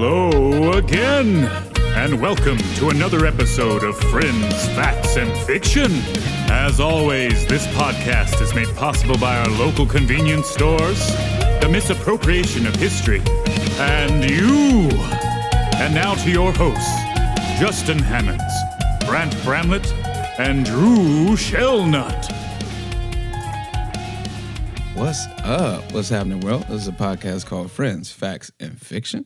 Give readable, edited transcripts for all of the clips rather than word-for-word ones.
Hello again, and welcome to another episode of Friends, Facts, and Fiction. As always, this podcast is made possible by our local convenience stores, the misappropriation of history, and you. And now to your hosts, Justin Hammonds, Brant Bramlett, and Drew Shellnut. What's up? What's happening, world? This is a podcast called Friends, Facts, and Fiction.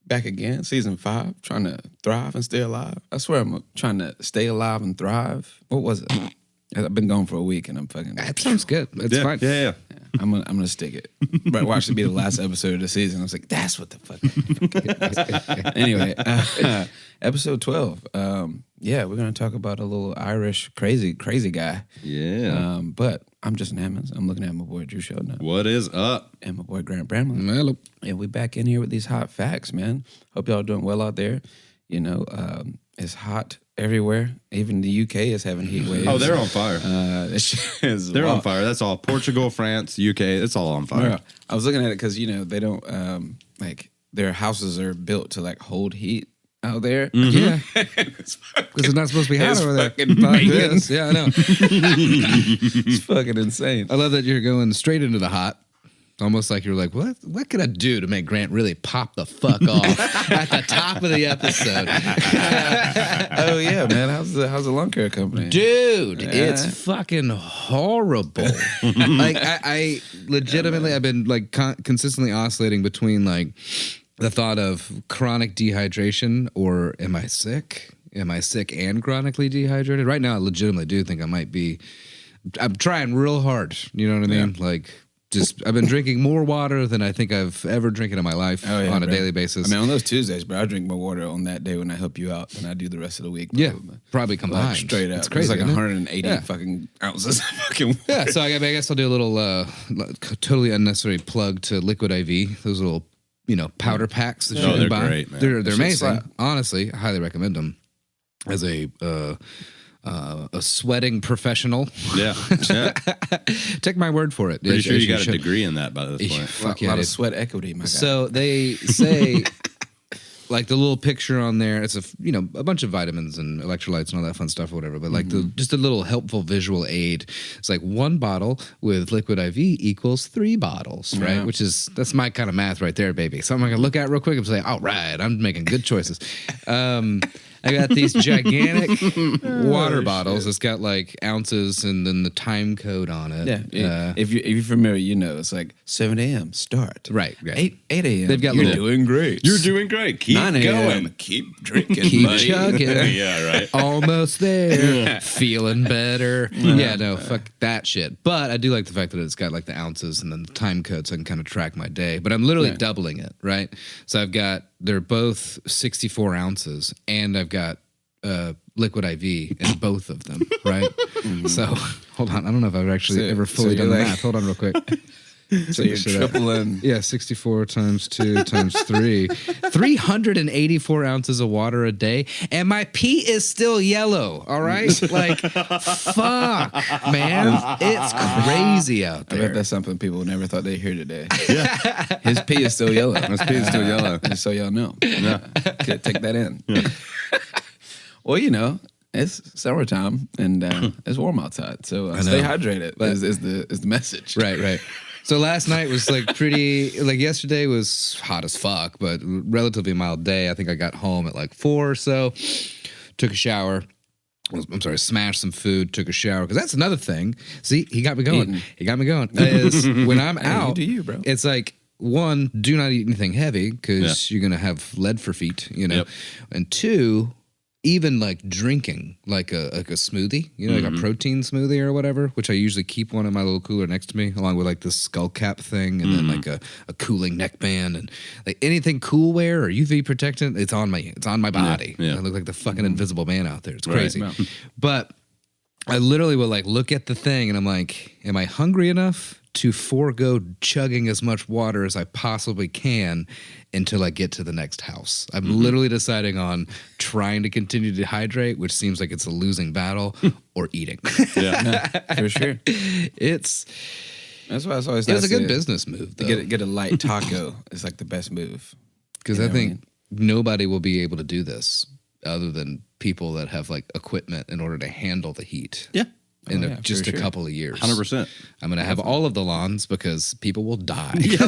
Back again, season 5, trying to thrive and stay alive. I swear I'm trying to stay alive and thrive. What was it? I've been gone for a week and I'm fucking... That sounds good. It's fine. Yeah. I'm gonna stick it. But watch it be the last episode of the season. I was like, that's what the fuck. Anyway, episode 12. We're gonna talk about a little Irish crazy guy. Yeah. But I'm Justin Hammonds. I'm looking at my boy Drew Shellnut. What is up? And my boy Grant Bramlett. Hello. And we back in here with these hot facts, man. Hope y'all doing well out there. You know, it's hot everywhere. Even the UK is having heat waves. Oh, they're on fire. They're on fire. That's all. Portugal, France, UK, it's all on fire. Yeah. I was looking at it because, you know, they don't, their houses are built to, hold heat out there. Mm-hmm. Yeah. Because it's not supposed to be hot over there. Fucking banging. Yeah, I know. It's fucking insane. I love that you're going straight into the hot. Almost like you're like, what could I do to make Grant really pop the fuck off at the top of the episode? Oh, yeah, man. How's the lawn care company? Dude, it's fucking horrible. I legitimately, I've been consistently oscillating between the thought of chronic dehydration or am I sick? Am I sick and chronically dehydrated? Right now, I legitimately do think I might be. I'm trying real hard. You know what I mean? Yeah. I've been drinking more water than I think I've ever drinking in my life on a daily basis. I mean, on those Tuesdays, bro, I drink more water on that day when I help you out than I do the rest of the week. Yeah, probably combined. Straight up. It's crazy. It's 180 fucking ounces of fucking water. Yeah, so I guess I'll do a little totally unnecessary plug to Liquid IV, those little, powder packs that you can buy. Great, man. They're amazing. Honestly, I highly recommend them as a sweating professional. Yeah. Take my word for it. Pretty sure you got a degree in that by this point. Fuck yeah, a lot of sweat equity, my guy. So they say, the little picture on there, it's a bunch of vitamins and electrolytes and all that fun stuff or whatever, but just a little helpful visual aid. It's like 1 bottle with Liquid IV equals 3 bottles, right? Yeah. That's my kind of math right there, baby. Something I can look at real quick and say, all right, I'm making good choices. I got these gigantic water bottles. It's got ounces and then the time code on it. Yeah. If you're familiar, you know it's 7 a.m. start. Right. 8 a.m. They've got You're doing great. You're doing great. Keep 9 a.m. going. Keep drinking. Keep buddy. chugging. Yeah, right. Almost there. Feeling better. Yeah, no, fuck that shit. But I do like the fact that it's got the ounces and then the time code so I can kind of track my day. But I'm literally doubling it, right? So they're both 64 ounces and I've got Liquid IV in both of them, right? So, hold on. I don't know if I've actually ever fully done the math. Hold on real quick. So you're tripling. Yeah, 64 times 2 times 3. 384 ounces of water a day, and my pee is still yellow, all right? Fuck, man. It's crazy out I there. bet that's something people never thought they'd hear today. Yeah. His pee is still yellow. Just so y'all know. Yeah. Take that in. Yeah. Well, it's summertime and it's warm outside, so stay hydrated. Is the message. Right. So last night was pretty. Yesterday was hot as fuck, but relatively mild day. I think I got home at 4 or so. Took a shower. Smashed some food. Took a shower because that's another thing. See, he got me going. Is when I'm out. You do you, bro. It's 1, do not eat anything heavy because you're gonna have lead for feet. Yep. And 2. Even drinking a smoothie, like a protein smoothie or whatever, which I usually keep one in my little cooler next to me, along with this skull cap thing, and then a cooling neckband and anything cool wear or UV protectant. It's on me. It's on my body. Yeah. I look like the fucking invisible man out there. It's crazy. Right. But I literally will look at the thing and I'm like, am I hungry enough to forego chugging as much water as I possibly can until I get to the next house? I'm literally deciding on trying to continue to hydrate, which seems like it's a losing battle, or eating. Yeah, for sure. That's why it's always a good business move, though. Get a light taco is the best move. Because I think nobody will be able to do this other than people that have like equipment in order to handle the heat. Yeah. In Oh, yeah, just for a sure. couple of years. 100%. I'm going to have all of the lawns because people will die. Yeah,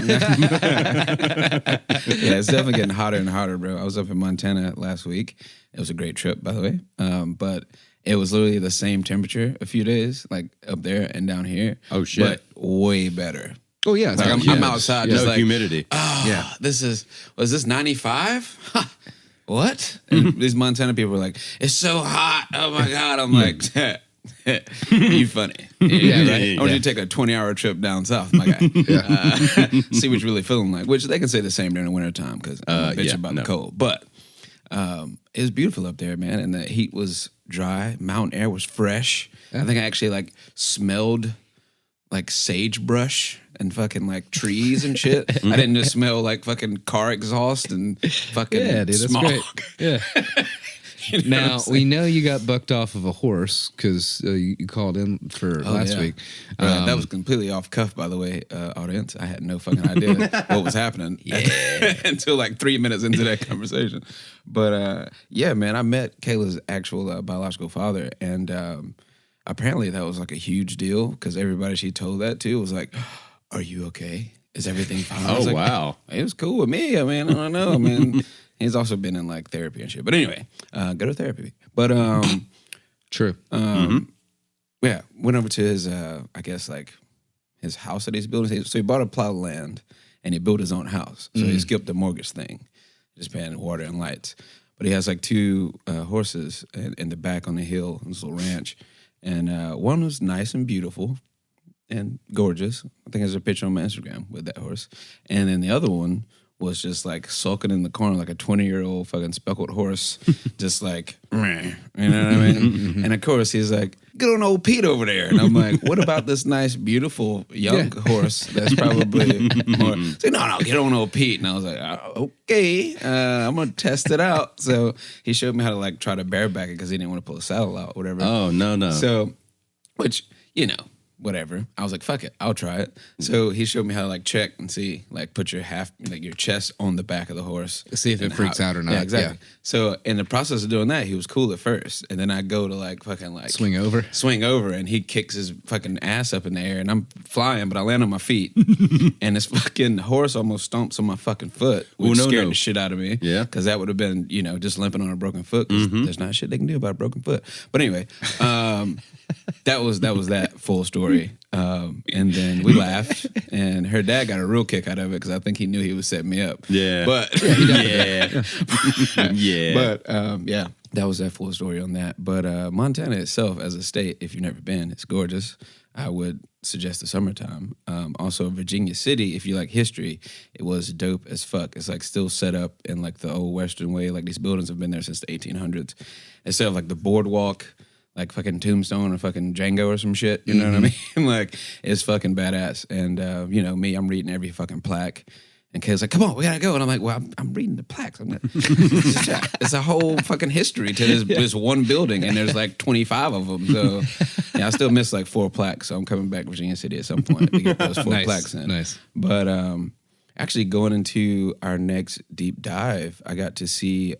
it's definitely getting hotter and hotter, bro. I was up in Montana last week. It was a great trip, by the way. But it was literally the same temperature a few days, like up there and down here. Oh, shit. But way better. Oh, yeah. It's Like not I'm humid. outside, No just like, humidity. Yeah. was this 95? What? And these Montana people were like, it's so hot. Oh my God. I'm like, you funny. Yeah, right. I want you to take a 20-hour trip down south, my guy. See what you're really feeling like, which they can say the same during the wintertime because I'm a bitch about the cold. But it was beautiful up there, man. And the heat was dry. Mountain air was fresh. I think I actually like smelled like sagebrush and fucking like trees and shit. I didn't just smell like fucking car exhaust and fucking Yeah, dude, that's smog. great. Yeah. You know what Now, I'm saying? we know you got bucked off of a horse because you called in for last yeah. week. Right, that was completely off cuff, by the way, audience. I had no fucking idea what was happening until like 3 minutes into that conversation. But yeah, man, I met Kayla's actual biological father, and apparently that was like a huge deal because everybody she told that to was like, "Are you okay? Is everything fine?" I was Oh, like, wow. It was cool with me. I mean, I don't know. I mean, he's also been in like therapy and shit. But anyway, go to therapy. But True. yeah, went over to his, I guess, like his house that he's building. So he bought a plot of land and he built his own house. So he skipped the mortgage thing, just paying water and lights. But he has like 2 horses in the back on the hill, in this little ranch. And one was nice and beautiful and gorgeous. I think there's a picture on my Instagram with that horse. And then the other one was just like sulking in the corner like a 20-year-old fucking speckled horse, just like, meh, you know what I mean? And of course he's like, get on old Pete over there. And I'm like, what about this nice, beautiful young horse that's probably more? So no, get on old Pete. And I was like, okay, I'm going to test it out. So he showed me how to like try to bareback it because he didn't want to pull a saddle out or whatever. Oh, no. So, which, you know, whatever. I was like, fuck it, I'll try it. So he showed me how to like check and see, like put your your chest on the back of the horse. See if it and freaks out or not. Yeah, exactly. Yeah. So in the process of doing that, he was cool at first. And then I go to like fucking like Swing over. and he kicks his fucking ass up in the air and I'm flying, but I land on my feet. And this fucking horse almost stomps on my fucking foot, which scared the shit out of me. Yeah. Because that would have been, you know, just limping on a broken foot. 'Cause there's not shit they can do about a broken foot. But anyway, that was that full story. And then we laughed, and her dad got a real kick out of it because I think he knew he was setting me up. Yeah. But Yeah. Yeah. but yeah, that was that full story on that. But Montana itself, as a state, if you've never been, it's gorgeous. I would suggest the summertime. Also, Virginia City, if you like history, it was dope as fuck. It's like still set up in like the old Western way. Like these buildings have been there since the 1800s. Instead of like the boardwalk, like fucking Tombstone or fucking Django or some shit. You know what I mean? Like, it's fucking badass. And, you know, me, I'm reading every fucking plaque. And Kay's like, come on, we gotta go. And I'm like, well, I'm reading the plaques. It's a whole fucking history to this one building, and there's like 25 of them. So, yeah, I still miss like 4 plaques. So I'm coming back to Virginia City at some point to get those 4 plaques in. Nice. But actually, going into our next deep dive, I got to see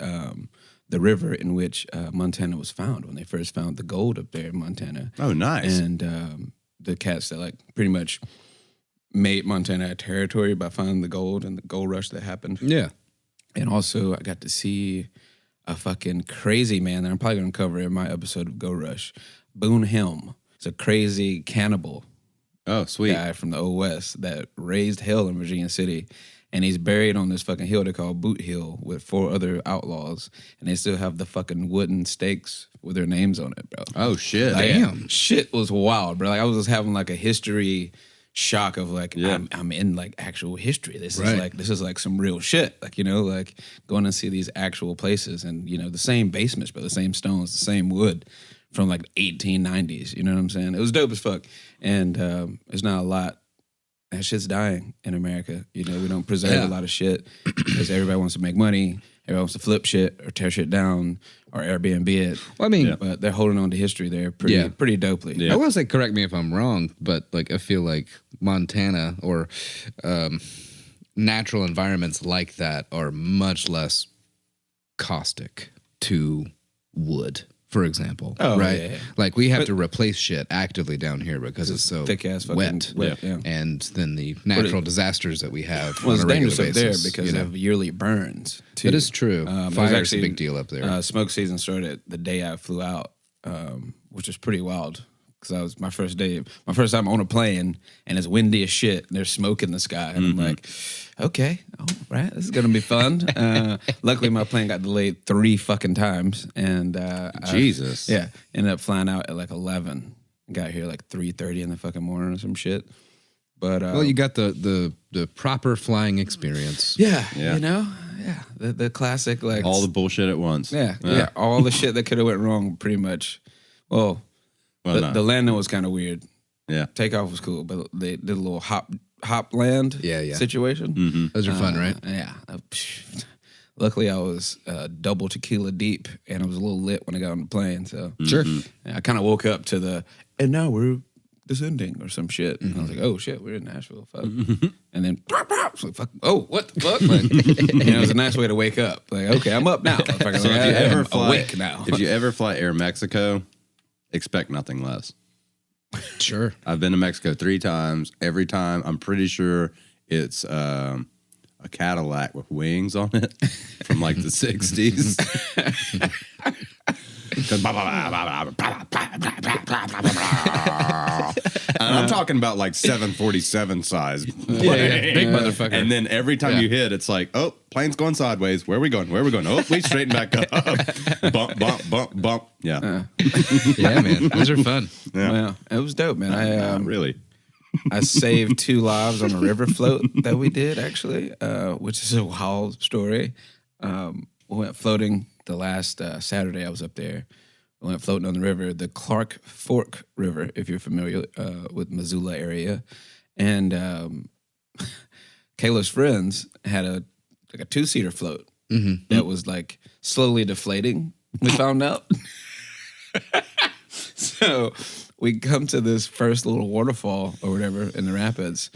the river in which Montana was found when they first found the gold up there in Montana. Oh, nice. And the cats that like pretty much made Montana a territory by finding the gold and the gold rush that happened. Yeah. And also I got to see a fucking crazy man that I'm probably going to cover in my episode of Go Rush, Boone Helm. It's a crazy cannibal Oh, sweet. guy from the Old West that raised hell in Virginia City. And he's buried on this fucking hill they call Boot Hill with 4 other outlaws. And they still have the fucking wooden stakes with their names on it, bro. Oh, shit. Like, Damn. shit was wild, bro. Like I was just having like a history shock of like Yeah. I'm in like actual history. This Right. is like some real shit. Like, you know, like going to see these actual places and, you know, the same basements, but the same stones, the same wood from like 1890s. You know what I'm saying? It was dope as fuck. And there's not a lot. That shit's dying in America. You know, we don't preserve a lot of shit because everybody wants to make money. Everybody wants to flip shit or tear shit down or Airbnb it. Well, I mean, But they're holding on to history there pretty dopely. Yeah. I will say, correct me if I'm wrong, but like I feel like Montana or natural environments like that are much less caustic to wood, for example. Oh, right? yeah. Like we have to replace shit actively down here because it's so thick ass fucking wet. yeah. And then the natural disasters that we have Well, on it's a regular dangerous up there basis, because of yearly burns, too. It is true. It was Fire is a actually, big deal up there. Smoke season started the day I flew out, which was pretty wild. Because that was my first time on a plane, and it's windy as shit, and there's smoke in the sky. And I'm like, okay, all right, this is going to be fun. Luckily, my plane got delayed 3 fucking times. And Jesus. Ended up flying out at like 11. Got here like 3:30 in the fucking morning or some shit. But well, you got the proper flying experience. yeah, Yeah. you know, the classic, like All the bullshit at once. yeah, all the shit that could have went wrong, pretty much. Well, no. the landing was kind of weird. Yeah. Takeoff was cool, but they did a little hop land situation. Mm-hmm. Those are fun, right? Yeah. Luckily, I was double tequila deep, and I was a little lit when I got on the plane. So Sure. I kind of woke up to and now we're descending or some shit. And I was like, oh shit, we're in Nashville. Fuck. And then, so fuck, oh, what the fuck? Like, it was a nice way to wake up. Like, okay, I'm up now. So if you ever fly, awake now. if you ever fly Air Mexico, expect nothing less. Sure. I've been to Mexico 3 times. Every time, I'm pretty sure it's a Cadillac with wings on it from like the 60s. And I'm talking about like 747 size. Big motherfucker. And then every time you hit, it's like, oh, plane's going sideways. Where are we going? Where are we going? Oh, we straighten back up. Bump, bump, bump, bump. Yeah. Yeah, man. Those are fun. Yeah. Well, it was dope, man. Really. I saved 2 lives on a river float that we did, actually, which is a wild story. We went floating the last Saturday I was up there. We went floating on the river, the Clark Fork River, if you're familiar with Missoula area. And Kayla's friends had a 2-seater float that was like slowly deflating, we found out. So we come to this first little waterfall or whatever in the rapids,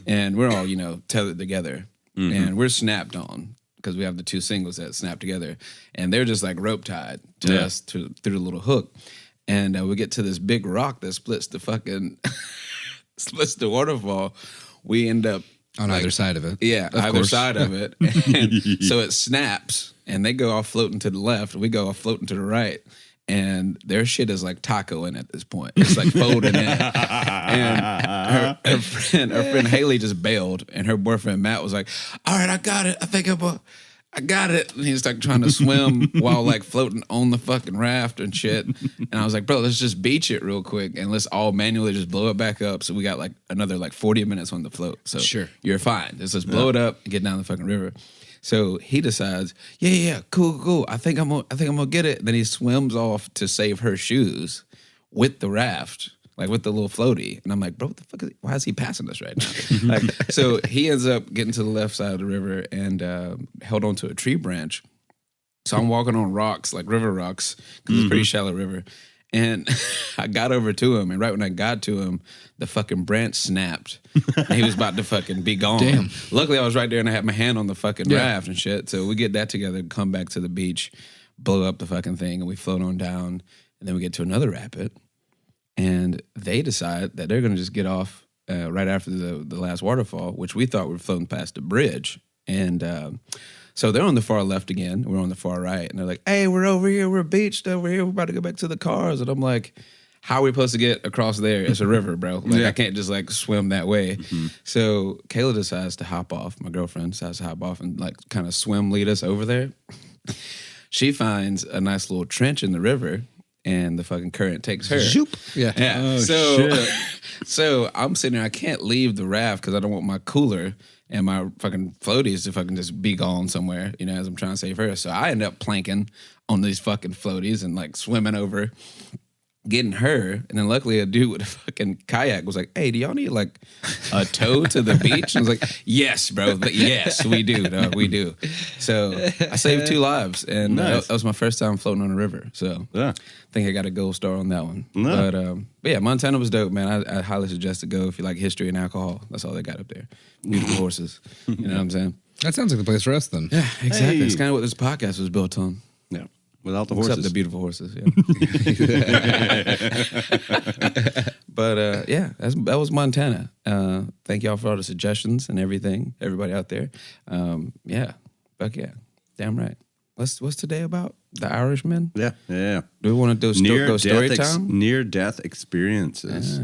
and we're all, tethered together, and we're snapped on because we have the 2 singles that snap together, and they're just like rope tied to us through the little hook, and we get to this big rock that splits the waterfall. We end up On either side of it. yeah, Of either course. side of it, and so it snaps, and they go off floating to the left, we go off floating to the right. And their shit is like taco in at this point. It's like folding in. And her friend Haley just bailed, and her boyfriend Matt was like, "All right, I got it. I think I got it." And he's like trying to swim while like floating on the fucking raft and shit. And I was like, "Bro, let's just beach it real quick and let's all manually just blow it back up." So we got like another like 40 minutes on the float. So Sure. you're fine. Let's blow it up and get down the fucking river. So he decides, yeah, cool. I think I'm gonna get it. Then he swims off to save her shoes with the raft, like with the little floaty. And I'm like, bro, what the fuck why is he passing us right now? Like, so he ends up getting to the left side of the river and held onto a tree branch. So I'm walking on rocks, like river rocks, because it's a pretty shallow river. And I got over to him, and right when I got to him, the fucking branch snapped. And he was about to fucking be gone. Damn. Luckily, I was right there, and I had my hand on the fucking raft and shit. So we get that together, come back to the beach, blow up the fucking thing, and we float on down. And then we get to another rapid, and they decide that they're going to just get off right after the last waterfall, which we thought we were floating past the bridge. And so they're on the far left again. We're on the far right. And they're like, hey, we're over here. We're beached over here. We're about to go back to the cars. And I'm like, how are we supposed to get across there? It's a river, bro. Like, I can't just, like, swim that way. So Kayla decides to hop off. My girlfriend decides to hop off and, like, kind of swim lead us over there. She finds a nice little trench in the river, and the fucking current takes her. Zoop. Yeah. Yeah. So I'm sitting there. I can't leave the raft because I don't want my cooler and my fucking floaties to fucking just be gone somewhere, as I'm trying to save her. So I end up planking on these fucking floaties and like swimming over, getting her. And then luckily a dude with a fucking kayak was like, hey, do y'all need like a tow to the beach? And I was like, yes, bro. But yes, we do. Dog, we do. So I saved 2 lives. And Nice. that was my first time floating on a river. So Yeah. I think I got a gold star on that one. No. But yeah, Montana was dope, man. I highly suggest to go if you like history and alcohol. That's all they got up there. Beautiful horses. You know what I'm saying? That sounds like the place for us then. Yeah, exactly. Hey. It's kind of what this podcast was built on. Yeah. Without the Except horses. the beautiful horses, yeah. But that was Montana. Thank y'all for all the suggestions and everything, everybody out there. Fuck yeah, damn right. What's today about? The Irishman? Yeah. Yeah. Do we want to do go story time? Near-death experiences.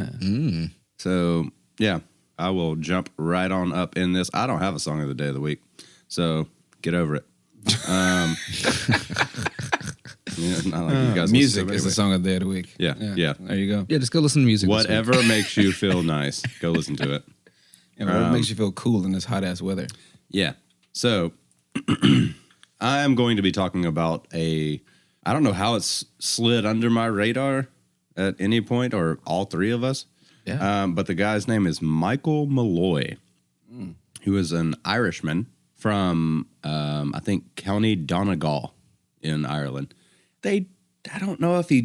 So, yeah, I will jump right on up in this. I don't have a song of the day of the week, so get over it. Yeah, it's not like you guys Music listen to it is the song of the day of the week. Yeah. There you go. Yeah, just go listen to music. this week. Whatever makes you feel nice, go listen to it. And what makes you feel cool in this hot ass weather? Yeah. So I am going to be talking about I don't know how it's slid under my radar at any point, or all three of us. Yeah. But the guy's name is Michael Malloy, who is an Irishman from, I think, County Donegal in Ireland. I don't know if he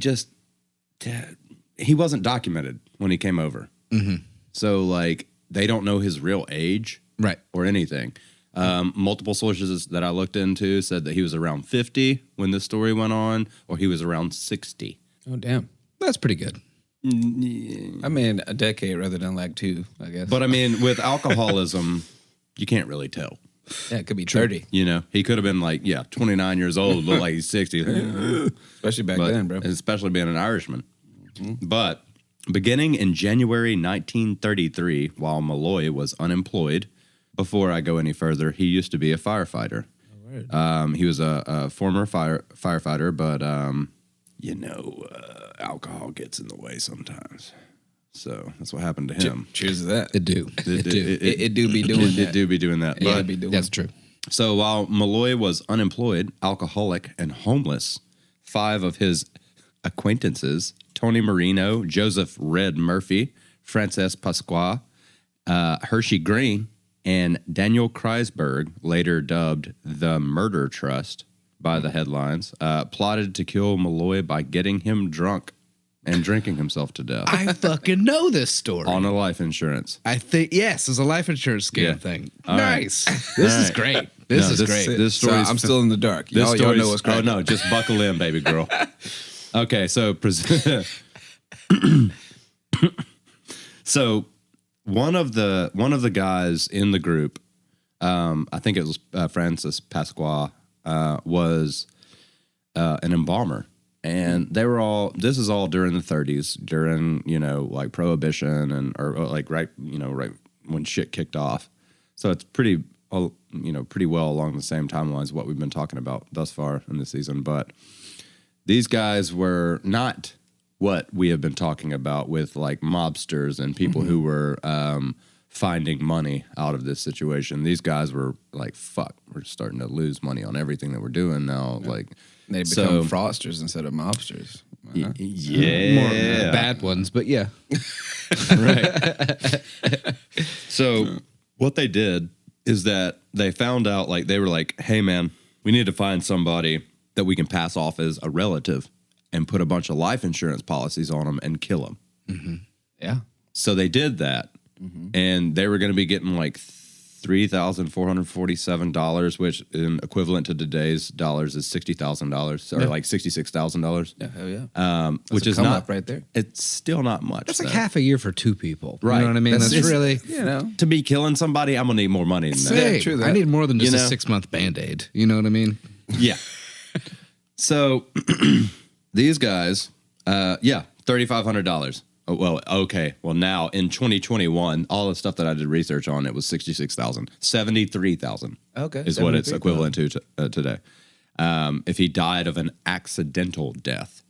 wasn't documented when he came over. Mm-hmm. So, like, they don't know his real age. Right. Or anything. Multiple sources that I looked into said that he was around 50 when this story went on, or he was around 60. Oh, damn. That's pretty good. I mean, a decade rather than like 2, I guess. But I mean, with alcoholism, you can't really tell. Yeah, it could be 30. You know, he could have been like, 29 years old, look like he's 60. Especially back then, bro. Especially being an Irishman. Mm-hmm. But beginning in January 1933, while Malloy was unemployed, before I go any further, he used to be a firefighter. He was a former firefighter, but, alcohol gets in the way sometimes. So that's what happened to him. Cheers to that. It do. It do be doing that. It do be doing that. Yeah, But it be doing That's true. so while Malloy was unemployed, alcoholic, and homeless, 5 of his acquaintances, Tony Marino, Joseph Red Murphy, Frances Pasqua, Hershey Green, and Daniel Kreisberg, later dubbed the Murder Trust by the headlines, plotted to kill Malloy by getting him drunk and drinking himself to death I fucking know this story. on a life insurance. I think, yes, it's a life insurance scam Yeah. thing. All right. Nice. This is great. This is great. This So story's I'm still in the dark. This Y'all know what's oh crazy. no, just buckle in, baby girl. Okay, so so one of the guys in the group, I think it was Francis Pasqua, was an embalmer, and they were all. This is all during the 30s, during like Prohibition and or like right when shit kicked off. So it's pretty well along the same timelines of what we've been talking about thus far in this season. But these guys were not what we have been talking about with like mobsters and people who were finding money out of this situation. These guys were like, fuck, we're starting to lose money on everything that we're doing now. Like They become fraudsters instead of mobsters. yeah, More bad ones, but yeah. right. So what they did is that they found out, like, they were like, hey, man, we need to find somebody that we can pass off as a relative and put a bunch of life insurance policies on them and kill them. Mm-hmm. Yeah. So they did that, and they were going to be getting like $3,447, which in equivalent to today's dollars is $60,000, or like $66,000. Yeah, hell yeah. Which a is come not up right there. It's still not much. That's like though. half a year for 2 people. Right. You know what I mean? That's It's- really... to be killing somebody. I'm gonna need more money than that. Yeah, Hey, true that. I need more than just You a know? 6-month Band-Aid. You know what I mean? Yeah. So these guys, $3,500. Oh, well, okay. Well, now in 2021, all the stuff that I did research on, it was 66,000, 73,000. Okay, is what it's 73,000. equivalent to today. If he died of an accidental death.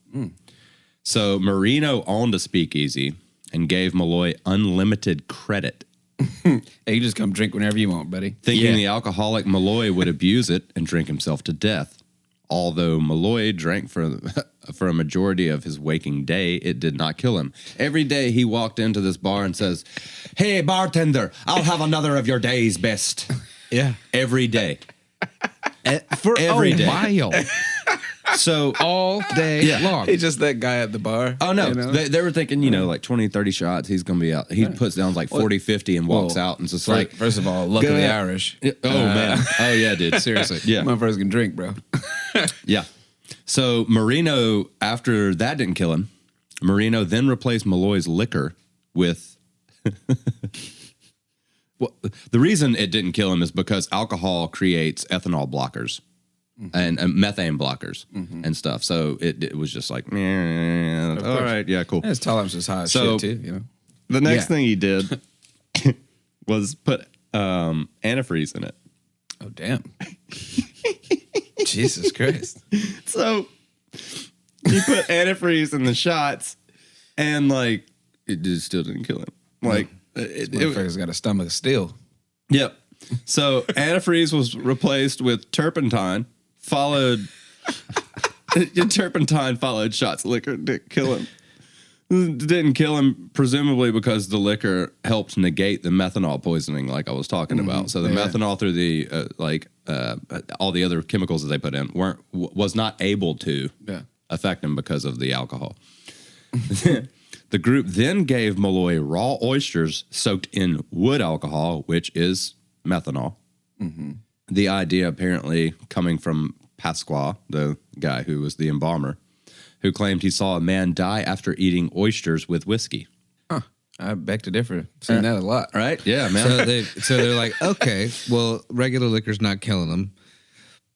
So Marino owned a speakeasy and gave Malloy unlimited credit, Hey, you just come drink whenever you want, buddy. thinking the alcoholic Malloy would abuse it and drink himself to death. Although Malloy drank for a majority of his waking day, it did not kill him. Every day he walked into this bar and says, "Hey, bartender, I'll have another of your day's best." Yeah. Every day. For Every a day. while. So all day long. He's just that guy at the bar. Oh, no. you know? They were thinking, like 20, 30 shots, he's going to be out. He puts down like 40, 50 and walks out. And it's just like, First of all, luckily Good. Irish. man. Oh, yeah, dude. Seriously. Yeah. Motherfuckers can drink, bro. Yeah. So Marino, after that didn't kill him, Marino then replaced Malloy's liquor with. Well, the reason it didn't kill him is because alcohol creates ethanol blockers and methane blockers and stuff. So it was just like, all right, yeah, cool. His tolerance is high as So- shit, too, The next Yeah. thing he did was put antifreeze in it. Oh, damn. Jesus Christ. So he put antifreeze in the shots, and like it just still didn't kill him. Like Motherfucker's got a stomach of steel. yep. So antifreeze was replaced with turpentine, followed shots of liquor. Didn't kill him. Didn't kill him, presumably because the liquor helped negate the methanol poisoning, like I was talking about. So the methanol through the all the other chemicals that they put in was not able to affect him because of the alcohol. The group then gave Malloy raw oysters soaked in wood alcohol, which is methanol. The idea apparently coming from Pasqua, the guy who was the embalmer, who claimed he saw a man die after eating oysters with whiskey. I beg to differ. Seen that a lot. Right? Yeah, man. So they're like, okay, well, regular liquor's not killing them.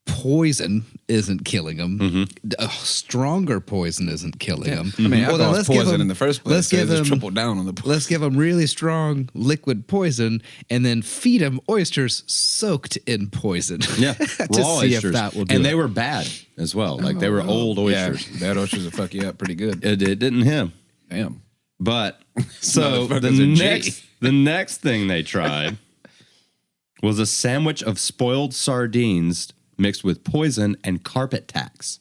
Poison isn't killing them. Stronger poison isn't killing them. I mean, Well, then alcohol's poison in the first place. Let's so give they just them triple down on the poison. Let's give them really strong liquid poison, and then feed them oysters soaked in poison. Yeah, to raw see oysters. if that will do. And it. they were bad as well. Like they were old oysters. Yeah, bad oysters will fuck you up pretty good. It didn't him. Damn. But so Motherfucker's a the next thing they tried was a sandwich of spoiled sardines mixed with poison and carpet tacks.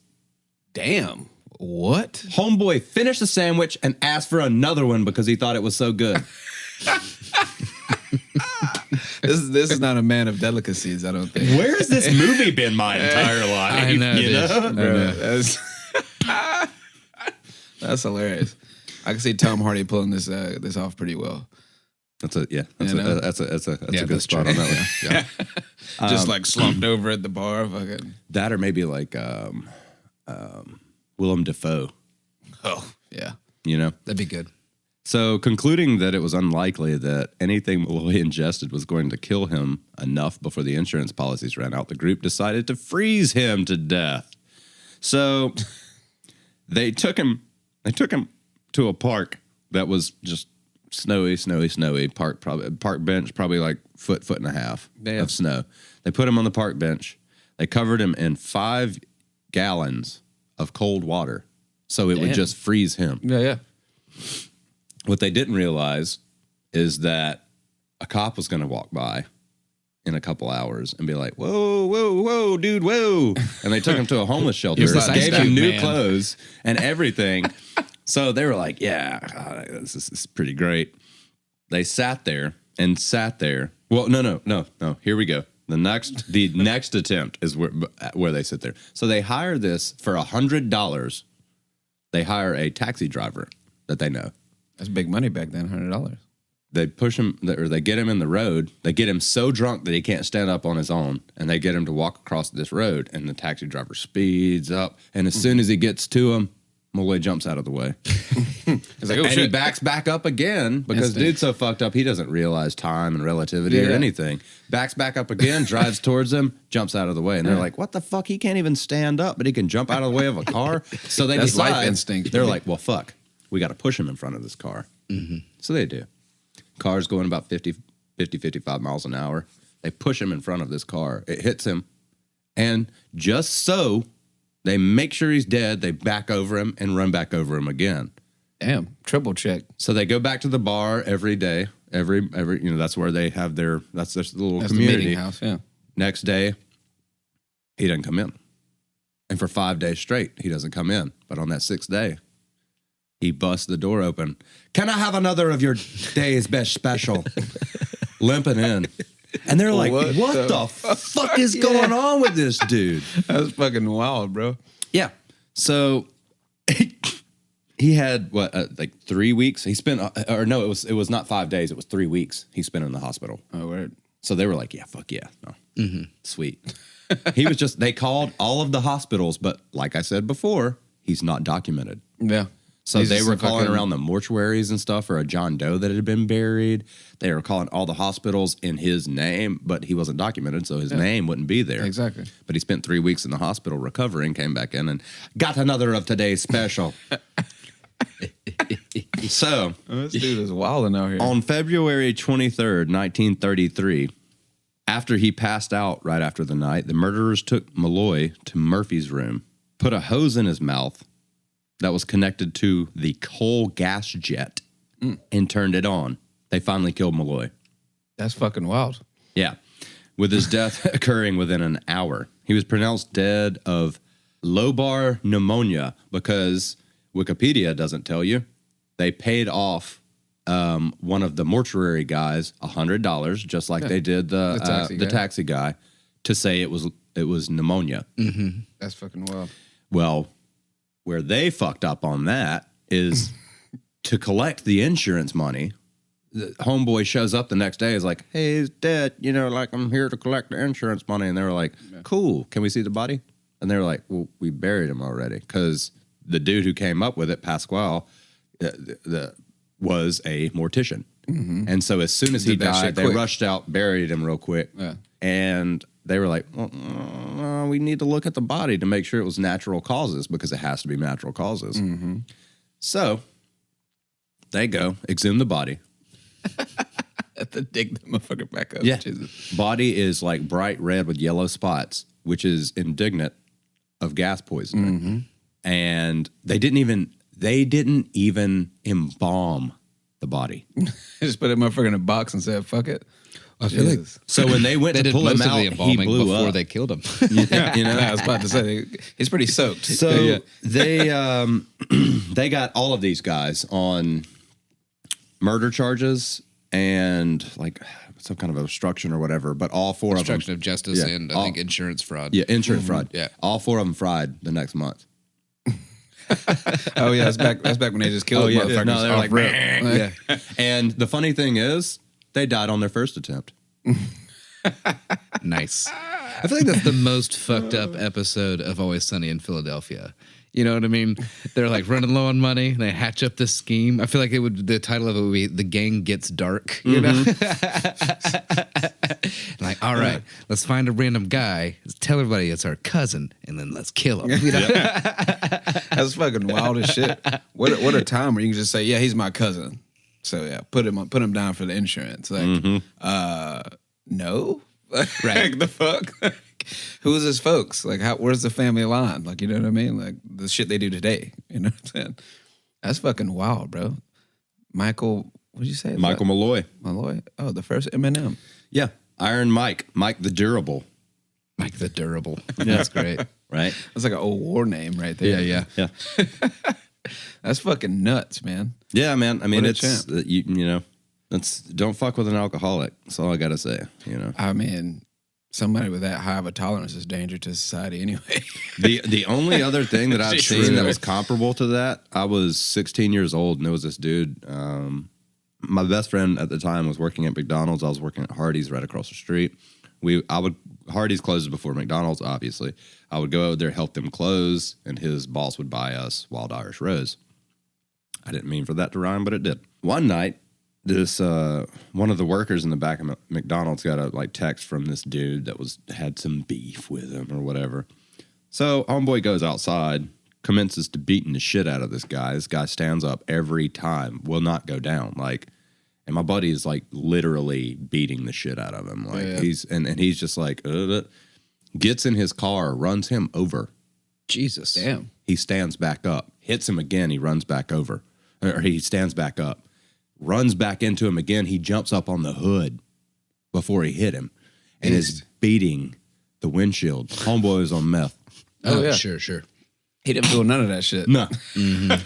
Damn. What? Homeboy finished the sandwich and asked for another one because he thought it was so good. This is not a man of delicacies, I don't think. Where has this movie been my entire life? I know, you dude. know? Bro, that's hilarious. I can see Tom Hardy pulling this off pretty well. That's a You good know? spot true. on that one. Yeah. Just like slumped over at the bar. Fucking. That or maybe like Willem Dafoe, Oh, yeah. you know? That'd be good. So, concluding that it was unlikely that anything Malloy ingested was going to kill him enough before the insurance policies ran out, the group decided to freeze him to death. So, they took him to a park that was just snowy park bench, probably like foot and a half of snow. They put him on the park bench. They covered him in 5 gallons of cold water, so it would just freeze him. Yeah. What they didn't realize is that a cop was going to walk by in a couple hours and be like, whoa, dude, whoa. And they took him to a homeless shelter, Here's the gave side him new man. clothes and everything. So they were like, yeah, this is pretty great. They sat there. Well, no. Here we go. The next attempt is where they sit there. So they hire this for $100. They hire a taxi driver that they know. That's big money back then, $100. They push him, or they get him in the road. They get him so drunk that he can't stand up on his own, and they get him to walk across this road, and the taxi driver speeds up, and as soon as he gets to him, Malloy jumps out of the way. It's like, oh, And he shit. backs back up again because Instinct. dude's so fucked up, he doesn't realize time and relativity or Yeah. anything. Backs back up again, drives towards him, jumps out of the way. And they're like, what the fuck? He can't even stand up, but he can jump out of the way of a car? So they That's decide, life instinct, they're baby. like, well, fuck. We got to push him in front of this car. So they do. Car's going about 55 miles an hour. They push him in front of this car. It hits him. And just so they make sure he's dead, they back over him and run back over him again. Damn, triple check. So they go back to the bar every day. Every that's where they have that's their little That's the community. meeting house, yeah. Next day, he doesn't come in. And for 5 days straight, he doesn't come in. But on that 6th day, he busts the door open. Can I have another of your day's best special? Limping in. And they're like, what the fuck is going on with this dude? That's fucking wild, bro. Yeah. So he had like 3 weeks. He spent, or no, it was not 5 days. It was 3 weeks he spent in the hospital. Oh, word. So they were like, yeah, fuck yeah. No. Sweet. He was just, they called all of the hospitals, but like I said before, he's not documented. Yeah. So He's they just were a calling fucking- around the mortuaries and stuff for a John Doe that had been buried. They were calling all the hospitals in his name, but he wasn't documented, so his name wouldn't be there. Exactly. But he spent 3 weeks in the hospital recovering, came back in, and got another of today's special. So, This dude is wilding out here. on February 23rd, 1933, after he passed out right after the night, the murderers took Malloy to Murphy's room, put a hose in his mouth that was connected to the coal gas jet, and turned it on. They finally killed Malloy. That's fucking wild. Yeah. With his death occurring within an hour. He was pronounced dead of lobar pneumonia because Wikipedia doesn't tell you. They paid off one of the mortuary guys $100, just like they did the taxi guy, to say it was pneumonia. That's fucking wild. Well, where they fucked up on that is to collect the insurance money. The homeboy shows up the next day, is like, hey, he's dead. You know, like, I'm here to collect the insurance money. And they were like, cool. Can we see the body? And they were like, well, we buried him already. Because the dude who came up with it, Pasquale, was a mortician. And so as soon as he died, they rushed out, buried him real quick. Yeah. And they were like, well, we need to look at the body to make sure it was natural causes, because it has to be natural causes. So they go, exhume the body. Have to dig the motherfucker back up. Yeah. Jesus. Body is like bright red with yellow spots, which is indignant of gas poisoning. And they didn't even embalm the body. Just put that motherfucker in a box and said, fuck it. I feel like So when they went they to did pull him most of out, the he embalming blew before up. they killed him. Yeah, you know? I was about to say, he's pretty soaked. So they got all of these guys on murder charges and like some kind of obstruction or whatever, but all four of them. Obstruction of justice and I think insurance fraud. Yeah, insurance fraud. Yeah. All four of them fried the next month. Oh, yeah, that's back when they just killed motherfuckers. No, they're off like, rip. yeah. And the funny thing is, they died on their first attempt. Nice. I feel like that's the most fucked up episode of Always Sunny in Philadelphia. You know what I mean? They're like running low on money. And they hatch up this scheme. I feel like the title of it would be "The Gang Gets Dark." You know, like, all right, let's find a random guy, tell everybody it's our cousin, and then let's kill him. You know? That's fucking wild as shit. What a time where you can just say, yeah, he's my cousin. So yeah, put him down for the insurance. Like, no, right? The fuck. Who's his folks? Like, where's the family line? Like, you know what I mean? Like the shit they do today. You know what I'm saying? That's fucking wild, bro. Michael, what'd you say? Michael Malloy. Malloy? Oh, the first Eminem. Yeah. Iron Mike. Mike the Durable. Mike the Durable. That's great. Right? That's like an old war name right there. Yeah. That's fucking nuts, man. Yeah, man. I mean, What a it's, champ. you know, don't fuck with an alcoholic. That's all I got to say, you know. I mean, somebody with that high of a tolerance is danger to society anyway. The only other thing that I've seen True. that was comparable to that, I was 16 years old, and there was this dude. My best friend at the time was working at McDonald's. I was working at Hardee's right across the street. Hardee's closes before McDonald's, obviously. I would go over there, help them close, and his boss would buy us Wild Irish Rose. I didn't mean for that to rhyme, but it did. One night, this one of the workers in the back of McDonald's got a text from this dude that had some beef with him or whatever. So homeboy goes outside, commences to beating the shit out of this guy. This guy stands up every time, will not go down. And my buddy is literally beating the shit out of him. He's just gets in his car, runs him over. Jesus. Damn. He stands back up, hits him again. He runs back over, or he stands back up. Runs back into him again. He jumps up on the hood before he hit him and is beating the windshield. Homeboy was on meth. Oh, yeah. Sure. He didn't feel none of that shit. No.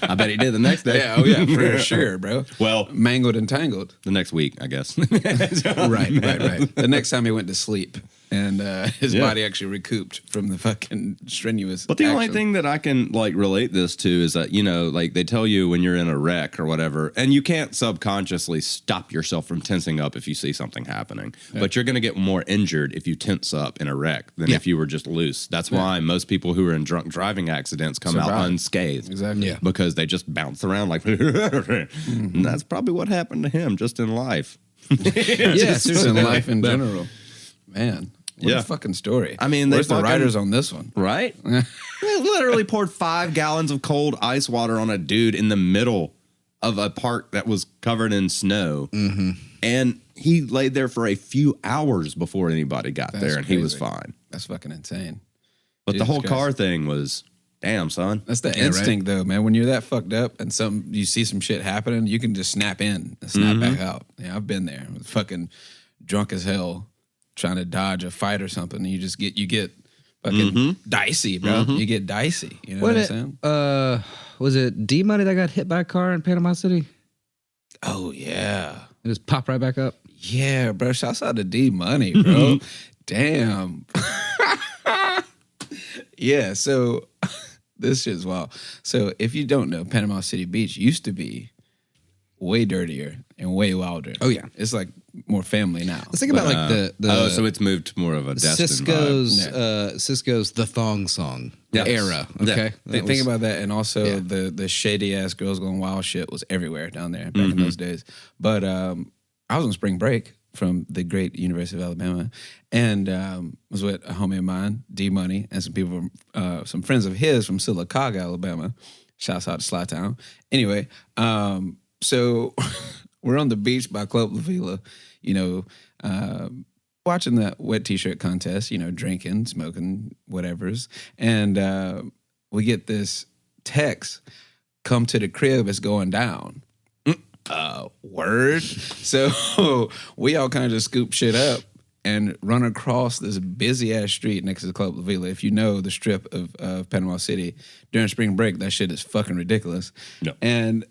I bet he did the next day. Yeah, for sure, bro. Well, mangled and tangled. the next week, I guess. Right. The next time he went to sleep. and his body actually recouped from the fucking strenuous. But the only action. thing that I can like relate this to is that, you know, like they tell you when you're in a wreck or whatever, and you can't subconsciously stop yourself from tensing up if you see something happening. Yeah. But you're going to get more injured if you tense up in a wreck than if you were just loose. That's why most people who are in drunk driving accidents come out unscathed. Exactly. Yeah. Because they just bounce around like, and that's probably what happened to him just in life. Just in life in general. Man. What a fucking story. I mean, where's the writers on this one? Right? They literally poured 5 gallons of cold ice water on a dude in the middle of a park that was covered in snow. Mm-hmm. And he laid there for a few hours before anybody got there, and he was fine. That's fucking insane. But Jesus the whole car thing was, damn, son. That's the instinct, though, man. When you're that fucked up and you see some shit happening, you can just snap in and snap back out. Yeah, I've been there. I was fucking drunk as hell, trying to dodge a fight or something. And you get fucking dicey, bro. You get dicey. You know what I'm saying? Was it D Money that got hit by a car in Panama City? Oh yeah, it just popped right back up. Yeah, bro. Shouts out to D Money, bro. Damn. Yeah. So this shit's wild. So if you don't know, Panama City Beach used to be way dirtier and way wilder. Oh yeah, it's like more family now. Let's think about like the so it's moved to more of a Destin Cisco's The Thong Song era. Okay, think about that, and also the shady ass Girls Gone Wild shit was everywhere down there back in those days. But I was on spring break from the great University of Alabama, and was with a homie of mine, D Money, and some people, some friends of his from Sylacauga, Alabama. Shouts out to Sly Town. Anyway, so we're on the beach by Club La Vila, you know, watching that wet t-shirt contest, you know, drinking, smoking, whatever's. And we get this text, come to the crib, it's going down. Word. So we all kind of just scoop shit up and run across this busy ass street next to the Club La Vila. If you know the strip of Panama City during spring break, that shit is fucking ridiculous. No. And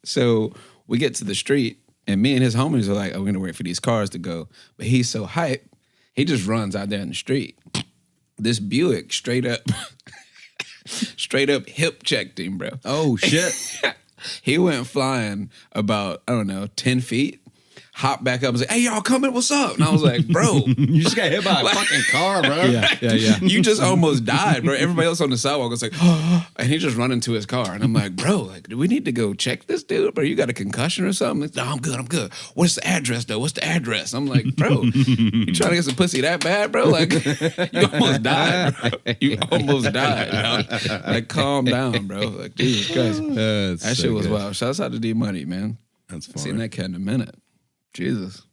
so we get to the street, and me and his homies are like, oh, we're going to wait for these cars to go. But he's so hype, he just runs out there in the street. This Buick straight up hip checked him, bro. Oh, shit. He went flying about, 10 feet. Hopped back up and said, hey, y'all coming? What's up? And I was like, bro. You just got hit by a fucking car, bro. Yeah. You just almost died, bro. Everybody else on the sidewalk was like, oh, and he just run into his car. And I'm like, bro, like, do we need to go check this dude? Bro, you got a concussion or something? Like, no, I'm good. What's the address, though? What's the address? I'm like, bro, you trying to get some pussy that bad, bro? Like, you almost died, bro. You almost died, bro. Like, calm down, bro. Like, Jesus Christ. That shit was wild. Shouts out to D Money, man. That's funny. Seen that cat in a minute. Jesus.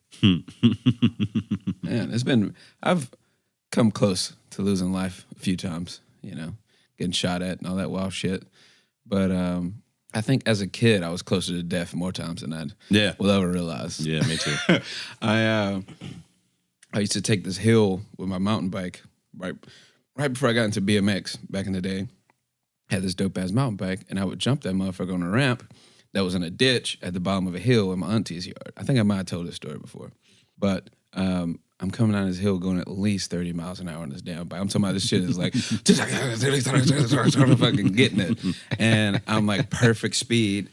Man, I've come close to losing life a few times, you know, getting shot at and all that wild shit. But I think as a kid, I was closer to death more times than I will ever realize. Yeah, me too. I used to take this hill with my mountain bike right before I got into BMX back in the day. Had this dope ass mountain bike, and I would jump that motherfucker on a ramp that was in a ditch at the bottom of a hill in my auntie's yard. I think I might have told this story before. But I'm coming down this hill going at least 30 miles an hour on this damn bike. I'm talking about this shit is like, fucking getting it. And I'm like, perfect speed.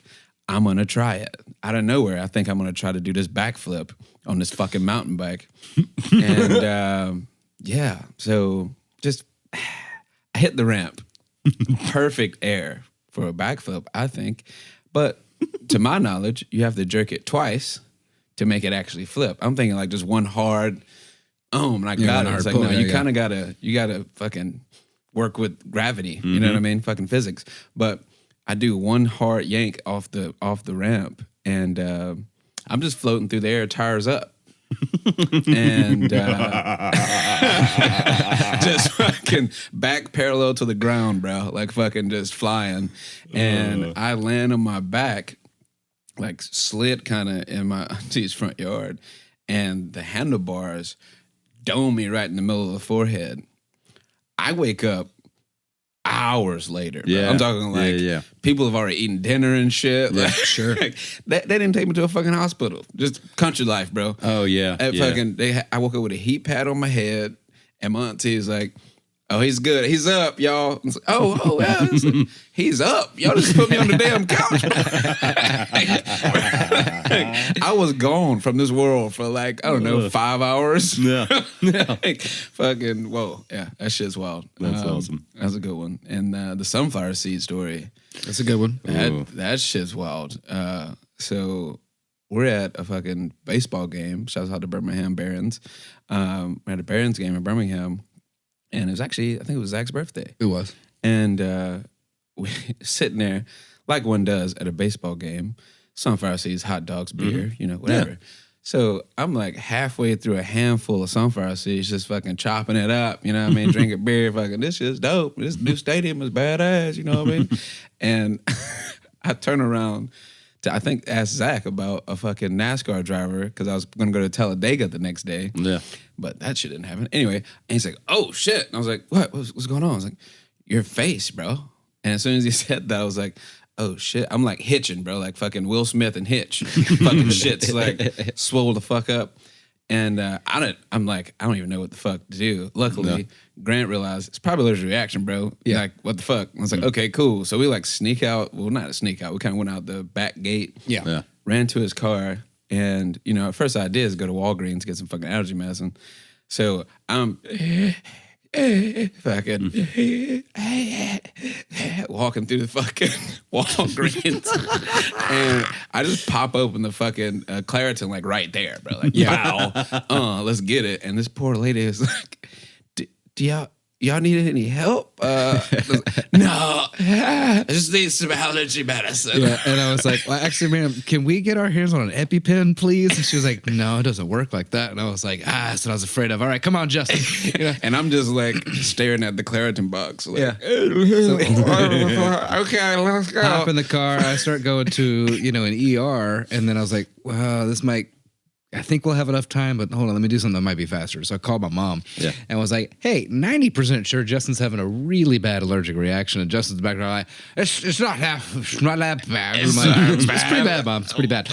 I'm going to try it. Out of nowhere, I think I'm going to try to do this backflip on this fucking mountain bike. And so just, I hit the ramp. Perfect air for a backflip, I think. But to my knowledge, you have to jerk it twice to make it actually flip. I'm thinking like just one hard, and I got it. It's like, no, you kind of gotta fucking work with gravity. Mm-hmm. You know what I mean? Fucking physics. But I do one hard yank off the ramp, and I'm just floating through the air, tires up. And just fucking back parallel to the ground, bro, like fucking just flying. And I land on my back, like slid kind of in my auntie's front yard, and the handlebars dome me right in the middle of the forehead. I wake up hours later. Bro. I'm talking like people have already eaten dinner and shit. Yeah, like, sure. They didn't take me to a fucking hospital. Just country life, bro. Oh yeah. I woke up with a heat pad on my head, And my auntie's like, oh, he's good. He's up, y'all. Like, oh, yeah. He's up. Y'all just put me on the damn couch. I was gone from this world for like, I don't know, 5 hours. Yeah. Like, fucking, whoa. Yeah, that shit's wild. That's awesome. That's a good one. And the sunflower seed story. That's a good one. That shit's wild. So we're at a fucking baseball game. Shouts out to Birmingham Barons. We're at a Barons game in Birmingham. And it was actually, I think it was Zach's birthday. It was. And we sitting there, like one does at a baseball game, sunflower seeds, hot dogs, beer, whatever. Yeah. So I'm like halfway through a handful of sunflower seeds, just fucking chopping it up, you know what I mean? Drinking beer, fucking, this shit's dope. This new stadium is badass, you know what I mean? And I turn around to, I think, ask Zach about a fucking NASCAR driver because I was going to go to Talladega the next day. Yeah. But that shit didn't happen. Anyway, and he's like, oh, shit. And I was like, what? What's going on? I was like, your face, bro. And as soon as he said that, I was like, oh, shit. I'm like hitching, bro, like fucking Will Smith and Hitch. Fucking shit's like swole the fuck up. And I'm like, I don't even know what the fuck to do. Luckily, Grant realized it's probably allergic reaction, bro. Yeah. Like, what the fuck? I was like, okay, cool. So we like sneak out. Well, not a sneak out. We kind of went out the back gate. Yeah. Ran to his car. And, first idea is go to Walgreens, get some fucking allergy medicine. So I'm fucking walking through the fucking Walgreens. And I just pop open the fucking Claritin, like right there, bro. Like, wow, let's get it. And this poor lady is like, do y'all need any help? No, I just need some allergy medicine. Yeah, and I was like, well, actually, ma'am, can we get our hands on an EpiPen, please? And she was like, no, it doesn't work like that. And I was like, that's what I was afraid of. All right, come on, Justin. And I'm just like staring at the Claritin box. Like, okay, let's go. Hop in the car. I start going to, an ER. And then I was like, wow, I think we'll have enough time, but hold on, let me do something that might be faster. So I called my mom and was like, hey, 90% sure Justin's having a really bad allergic reaction. And Justin's back there like, it's not that bad. It's pretty bad, Mom. It's pretty bad.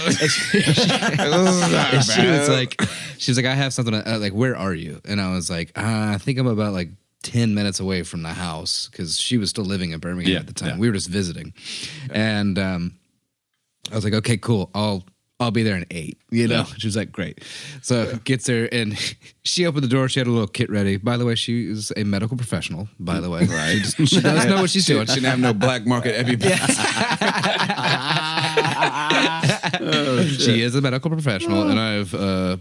She was like, I have something, like, where are you? And I was like, I think I'm about like 10 minutes away from the house because she was still living in Birmingham at the time. Yeah. We were just visiting. And I was like, okay, cool. I'll be there in 8, She was like, great. So gets there and she opened the door. She had a little kit ready. By the way, she is a medical professional, by the way. Right. She does know what she's doing. She didn't have no black market EpiPen. She is a medical professional, and I've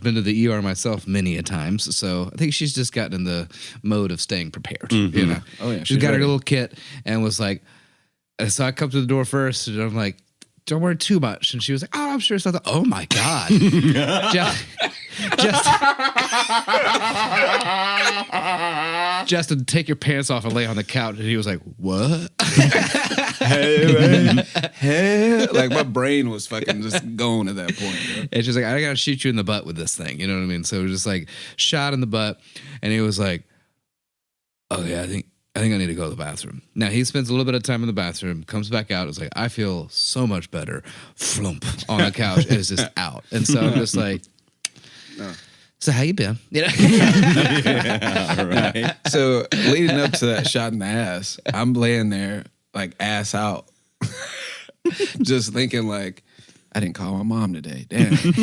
been to the ER myself many a times. So I think she's just gotten in the mode of staying prepared, Oh, yeah. She's got her little kit and was like, so I come to the door first and I'm like, don't worry too much. And she was like, oh, I'm sure. So I thought, oh my God. Justin, take your pants off and lay on the couch. And he was like, what? Hey. Like my brain was fucking just going at that point. Bro. And she's like, I got to shoot you in the butt with this thing. You know what I mean? So it was just like shot in the butt. And he was like, oh yeah, I think I need to go to the bathroom. Now, he spends a little bit of time in the bathroom, comes back out, is like, I feel so much better. Flump on the couch. And it's just out. And so I'm just like, so how you been? Yeah, right. So leading up to that shot in the ass, I'm laying there like ass out. Just thinking like, I didn't call my mom today. Damn. Shit,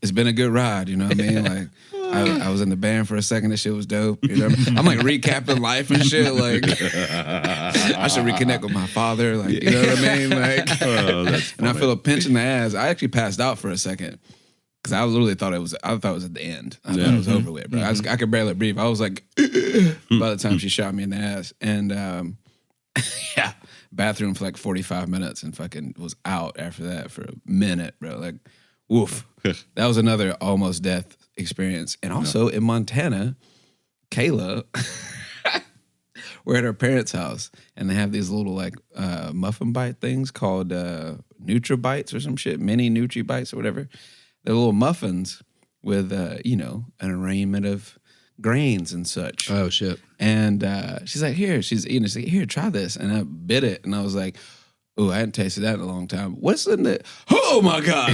it's been a good ride, you know what I mean? Like, I was in the band for a second. That shit was dope. You know what I mean? I'm like recapping life and shit. Like, I should reconnect with my father. Like, you know what I mean? Like, and I feel a pinch in the ass. I actually passed out for a second because I literally thought it was at the end. I thought it was over with, bro. I could barely breathe. I was like, by the time she shot me in the ass, and bathroom for like 45 minutes, and fucking was out after that for a minute, bro. Like, woof. That was another almost death experience. And also in Montana, Kayla, we're at her parents' house and they have these little like muffin bite things called NutriBites or some shit, mini NutriBites or whatever. They're little muffins with an arraignment of grains and such. Oh shit. And she's like, here, she's eating it. She's like, here, try this. And I bit it and I was like, Oh, I hadn't tasted that in a long time. What's in it? Oh my God.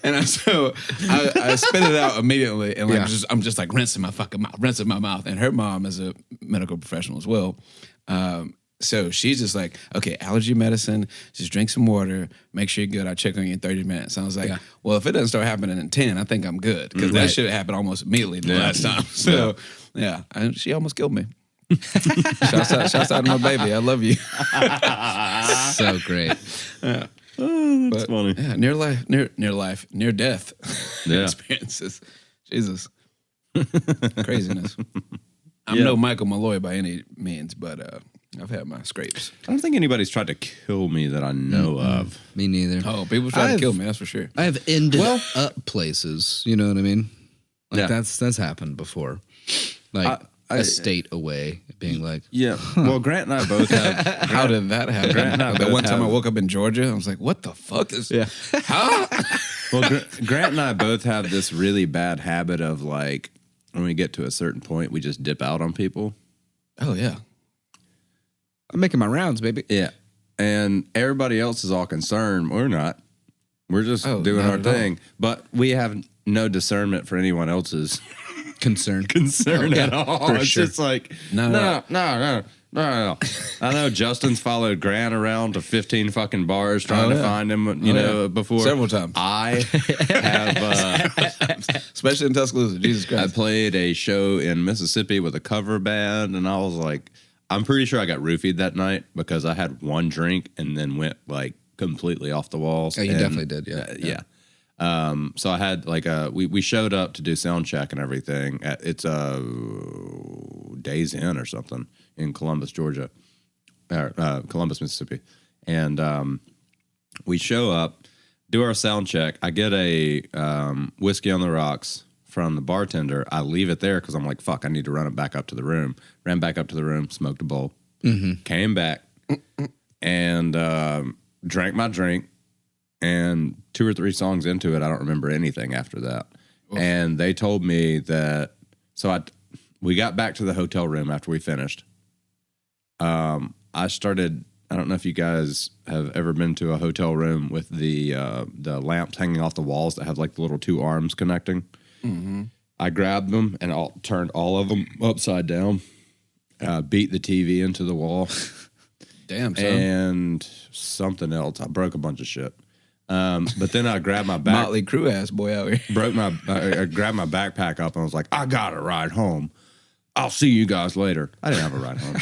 And I spit it out immediately. And like, I'm just like rinsing my fucking mouth, rinsing my mouth. And her mom is a medical professional as well. So she's just like, okay, allergy medicine, just drink some water, make sure you're good. I'll check on you in 30 minutes. I was like, well, if it doesn't start happening in 10, I think I'm good. Because that should have happened almost immediately the last time. So and she almost killed me. Shouts out to my baby. I love you. So great. That's funny. Yeah, near death experiences. Jesus. Craziness. I'm no Michael Malloy by any means, but I've had my scrapes. I don't think anybody's tried to kill me that I know of. Me neither. Oh, people try to kill me, that's for sure. I have ended up places. You know what I mean? Like that's happened before. Like a state away, being like, Well, Grant and I both have. How did that happen? Grant and I that both one time I woke up in Georgia, I was like, what the fuck is... Yeah. Huh? Well, Grant and I both have this really bad habit of like, when we get to a certain point, we just dip out on people. Oh, yeah. I'm making my rounds, baby. Yeah. And everybody else is all concerned. We're not. We're just doing our thing. But we have no discernment for anyone else's concern at all. For it's sure. just like, No. No. I know Justin's followed Grant around to 15 fucking bars trying to find him, you know, before. Several times. I have, Especially in Tuscaloosa. Jesus I Christ. played a show in Mississippi with a cover band, and I was like, I'm pretty sure I got roofied that night because I had one drink and then went like completely off the walls. Oh, you definitely did, yeah. So I had like we showed up to do sound check and everything. It's Days Inn or something in Columbus, Georgia, or Columbus, Mississippi, and we show up, do our sound check. I get a whiskey on the rocks from the bartender. I leave it there because I'm like, fuck, I need to run it back up to the room. Ran back up to the room, smoked a bowl, came back, and drank my drink. And 2 or 3 songs into it, I don't remember anything after that. Oof. And they told me that, we got back to the hotel room after we finished. I started, I don't know if you guys have ever been to a hotel room with the lamps hanging off the walls that have like the little 2 arms connecting. Mm-hmm. I grabbed them and turned all of them upside down, beat the TV into the wall. Damn, son. And something else. I broke a bunch of shit. But then I grabbed my back. Motley Crue ass boy out here. I grabbed my backpack up and I was like, I got to ride home. I'll see you guys later. I didn't have a ride home.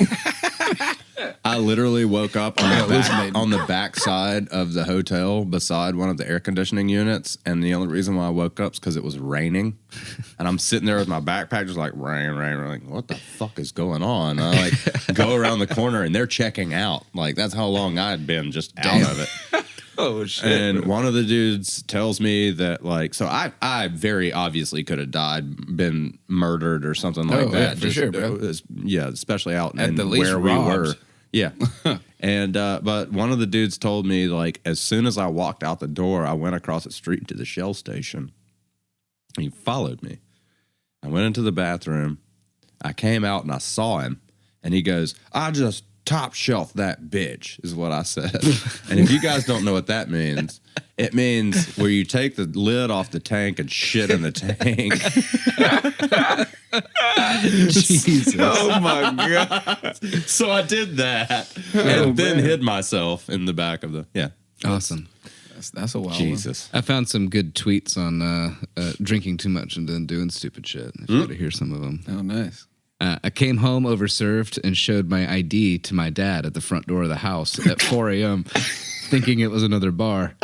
I literally woke up on the back side of the hotel beside one of the air conditioning units. And the only reason why I woke up is because it was raining. And I'm sitting there with my backpack just like, rain. Like, what the fuck is going on? And I like go around the corner and they're checking out. Like, that's how long I had been just out of it. Oh, shit. And one of the dudes tells me that, like, so I very obviously could have died, been murdered or something like that. Yeah, for sure, bro. Especially out At in the least where we robbed. were. Yeah. And, but one of the dudes told me, like, as soon as I walked out the door, I went across the street to the Shell station. He followed me. I went into the bathroom. I came out and I saw him. And he goes, I just top shelf that bitch, is what I said. And if you guys don't know what that means, it means where you take the lid off the tank and shit in the tank. Jesus. Oh, my God. So I did that and then hid myself in the back of the, Awesome. That's a wild Jesus. I found some good tweets on drinking too much and then doing stupid shit. If you want to hear some of them. one. Oh, nice. I came home overserved and showed my ID to my dad at the front door of the house at 4 a.m., thinking it was another bar.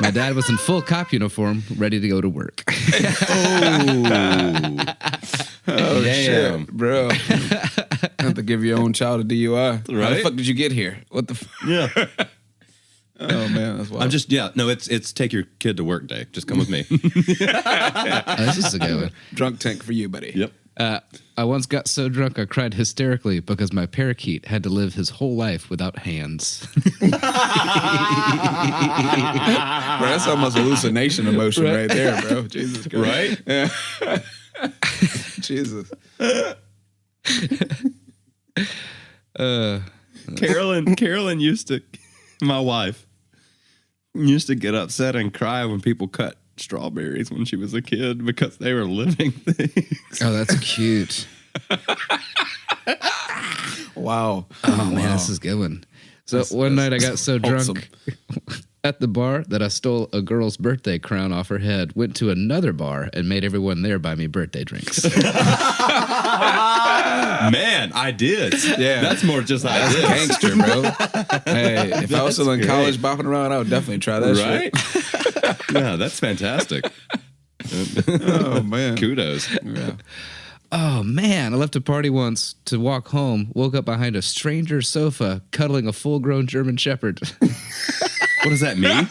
My dad was in full cop uniform, ready to go to work. Oh, Damn. shit, bro. Have to give your own child a DUI. How the fuck did you get here? What the fuck? Yeah. Oh, man, that's wild. I'm just, it's take your kid to work day. Just come with me. This is a good one. Drunk tank for you, buddy. Yep. I once got so drunk I cried hysterically because my parakeet had to live his whole life without hands. Bro, that's almost hallucination emotion right there, bro. Jesus Christ. Right? Yeah. Jesus. That Carolyn used to, my wife, used to get upset and cry when people cut strawberries when she was a kid because they were living things. Oh, that's cute. Wow. Oh, man, this is a good one. So one night I got so drunk at the bar that I stole a girl's birthday crown off her head, went to another bar, and made everyone there buy me birthday drinks. Man, I did. Yeah. That's more just I That's did. gangster, bro. Hey, if I was still in college bopping around, I would definitely try that shit. Right? Yeah, that's fantastic. Oh, man. Kudos. Yeah. Oh, man, I left a party once to walk home, woke up behind a stranger's sofa, cuddling a full-grown German Shepherd. What does that mean?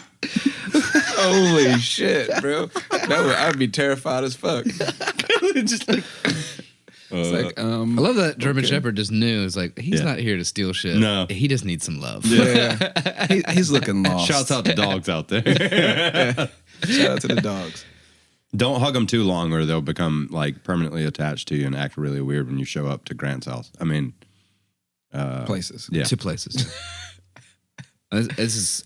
Holy shit, bro. I'd be terrified as fuck. Just like, It's like, I love that German Shepherd just knew. It's like, he's not here to steal shit. No. He just needs some love. yeah. He's looking lost. shouts out to dogs out there. Shout out to the dogs. Don't hug them too long or they'll become like permanently attached to you and act really weird when you show up to Grant's house. I mean, Places. yeah. To places. This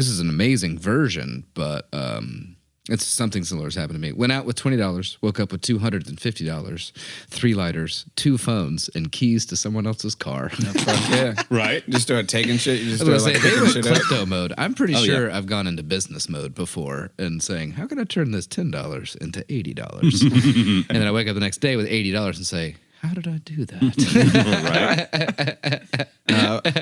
is an amazing version, but it's something similar has happened to me. Went out with $20, woke up with $250, 3 lighters, 2 phones, and keys to someone else's car. Fuck yeah. Right? Just start taking shit. You just I was start gonna like say, they picking went shit up. klepto mode. I'm pretty sure I've gone into business mode before and saying, how can I turn this $10 into $80? And then I wake up the next day with $80 and say, how did I do that? Right?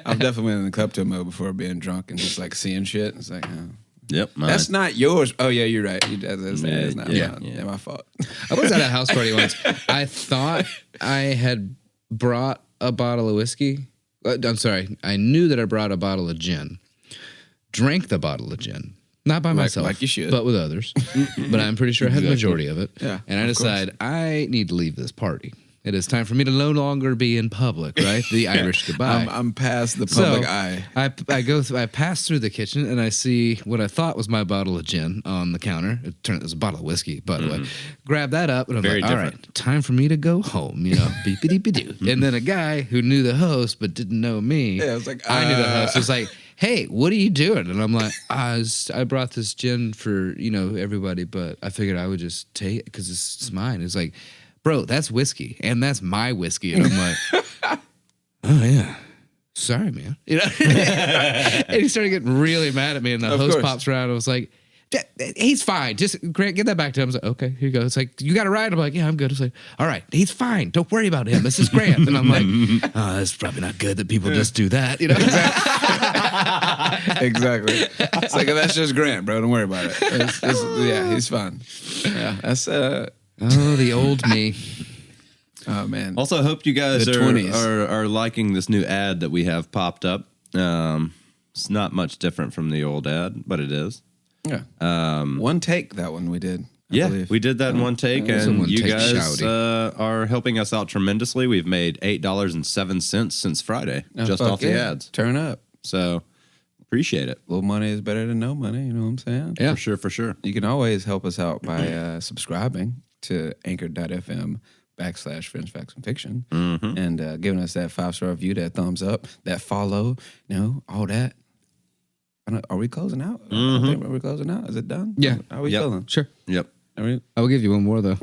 I've definitely been in the klepto mode before being drunk and just like seeing shit. It's like, oh, Yep. that's not yours. Oh, yeah, you're right. That's not yeah, mine. yeah. Yeah, my fault. I was at a house party once. I thought I had brought a bottle of whiskey. I'm sorry. I knew that I brought a bottle of gin. Drank the bottle of gin. Not by myself. like you should. But with others. But I'm pretty sure I had the majority of it. Yeah, And I of decide I need to leave this party. It is time for me to no longer be in public, right? The Irish goodbye. I'm past the public So, eye. I pass through the kitchen and I see what I thought was my bottle of gin on the counter. It turned out it was a bottle of whiskey, by the way. Grab that up and I'm Very like, all different. right, time for me to go home, beep-a-deep-a-doo. And then a guy who knew the host but didn't know me, Yeah, I was like, I knew the host, was like, hey, what are you doing? And I'm like, I brought this gin for, everybody, but I figured I would just take it because it's mine. It's like, bro, that's whiskey, and that's my whiskey. And I'm like, oh, yeah. Sorry, man. And he started getting really mad at me, and the host course. pops around and was like, he's fine. Just Grant, get that back to him. I was like, okay, here you go. It's like, you got a ride? I'm like, yeah, I'm good. It's like, all right, he's fine. Don't worry about him. This is Grant. And I'm like, oh, it's probably not good that people just do that, Exactly. It's like, that's just Grant, bro. Don't worry about it. Yeah, he's fine. Yeah, that's Oh, the old me. oh man. Also, I hope you guys The 20s. are liking this new ad that we have popped up. It's not much different from the old ad, but it is. Yeah. One take, that one we did. I believe. We did that in one take, was a and one you take guys shouty. are helping us out tremendously. We've made $8.07 since Friday, Oh, just fuck off the yeah. ads. Turn up. So appreciate it. Little money is better than no money. You know what I'm saying? Yeah. For sure. You can always help us out by subscribing to anchor.fm/Friends, Facts, and Fiction and giving us that 5-star review, that thumbs up, that follow, all that. Are we closing out? I think we're closing out. Is it done? Yeah. Are we Yep. feeling? Sure. Yep. Are we? I will give you one more, though.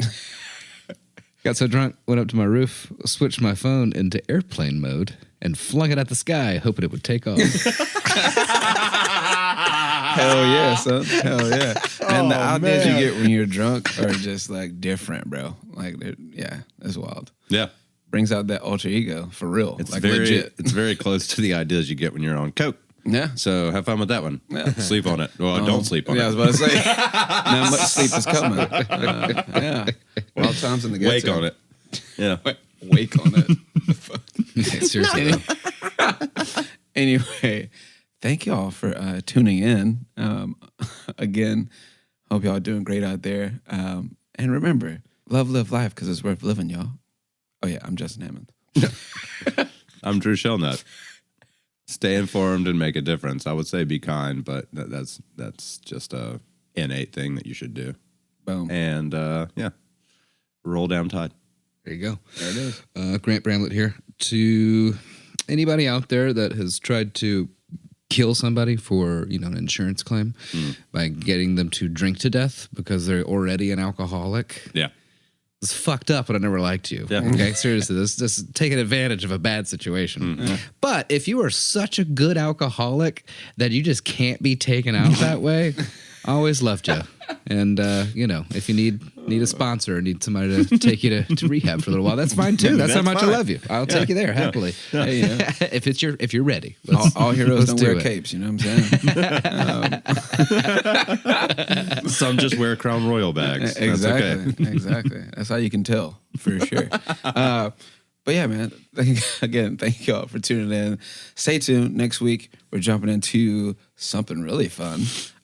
Got so drunk, went up to my roof, switched my phone into airplane mode, and flung it at the sky, hoping it would take off. Hell yeah, son. Hell yeah. And the ideas you get when you're drunk are just like different, bro. Like, it's wild. Yeah. Brings out that alter ego for real. It's like very legit. it's very close to the ideas you get when you're on coke. Yeah. So have fun with that one. Yeah. Sleep on it. Well, don't sleep on I it. was about to say, not much sleep is coming. Yeah. Wild times in the Wake ghetto. on it. Yeah. Wake on it. Seriously, though. Anyway, thank y'all for tuning in. Again, hope y'all doing great out there. And remember, live life because it's worth living, y'all. Oh yeah, I'm Justin Hammond. I'm Drew Shellnut. Stay informed and make a difference. I would say be kind, but that's just a innate thing that you should do. Boom. And roll down tide. There you go. There it is. Grant Bramlett here to Anybody out there that has tried to kill somebody for, an insurance claim by getting them to drink to death because they're already an alcoholic? Yeah. It's fucked up, but I never liked you. Yeah. Okay, seriously, this is taking advantage of a bad situation. But if you are such a good alcoholic that you just can't be taken out that way, I always loved you. And if you need a sponsor or need somebody to take you to rehab for a little while, that's fine too. That's how much I love you. I'll take you there happily. Hey, if you're ready. All heroes don't wear it. capes, you know what I'm saying? Some just wear Crown Royal bags. Exactly. That's okay. Exactly. That's how you can tell for sure. But yeah, man. Thank y'all for tuning in. Stay tuned. Next week we're jumping into something really fun.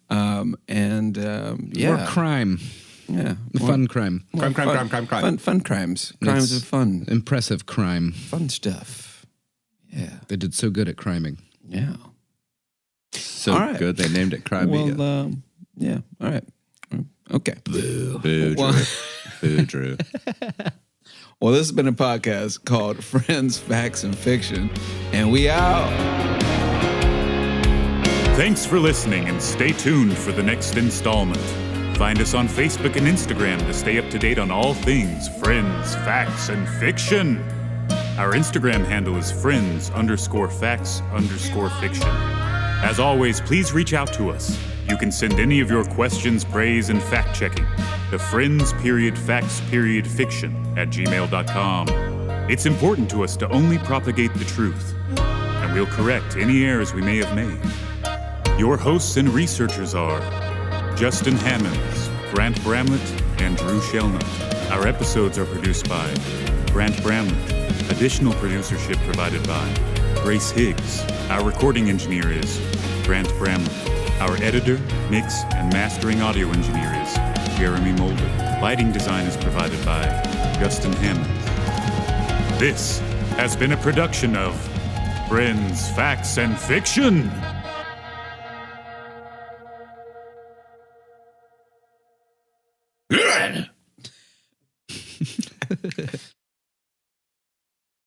More crime. Yeah. Fun crime. Crime. Fun crimes. Crimes of fun. Impressive crime. Fun stuff. Yeah. They did so good at criming. Yeah. So All right. good they named it Crime. Well, yeah. All right. Okay. Boo, Drew. Boo, Drew. Well, this has been a podcast called Friends, Facts, and Fiction, and we out. Thanks for listening, and stay tuned for the next installment. Find us on Facebook and Instagram to stay up to date on all things Friends, Facts, and Fiction. Our Instagram handle is friends_facts_fiction. As always, please reach out to us. You can send any of your questions, praise, and fact-checking to friends_facts_fiction@gmail.com. It's important to us to only propagate the truth, and we'll correct any errors we may have made. Your hosts and researchers are Justin Hammonds, Grant Bramlett, and Drew Shellnut. Our episodes are produced by Grant Bramlett. Additional producership provided by Grace Higgs. Our recording engineer is Grant Bramlett. Our editor, mix, and mastering audio engineer is Jeremy Mulder. Lighting design is provided by Justin Hammonds. This has been a production of Friends, Facts, and Fiction.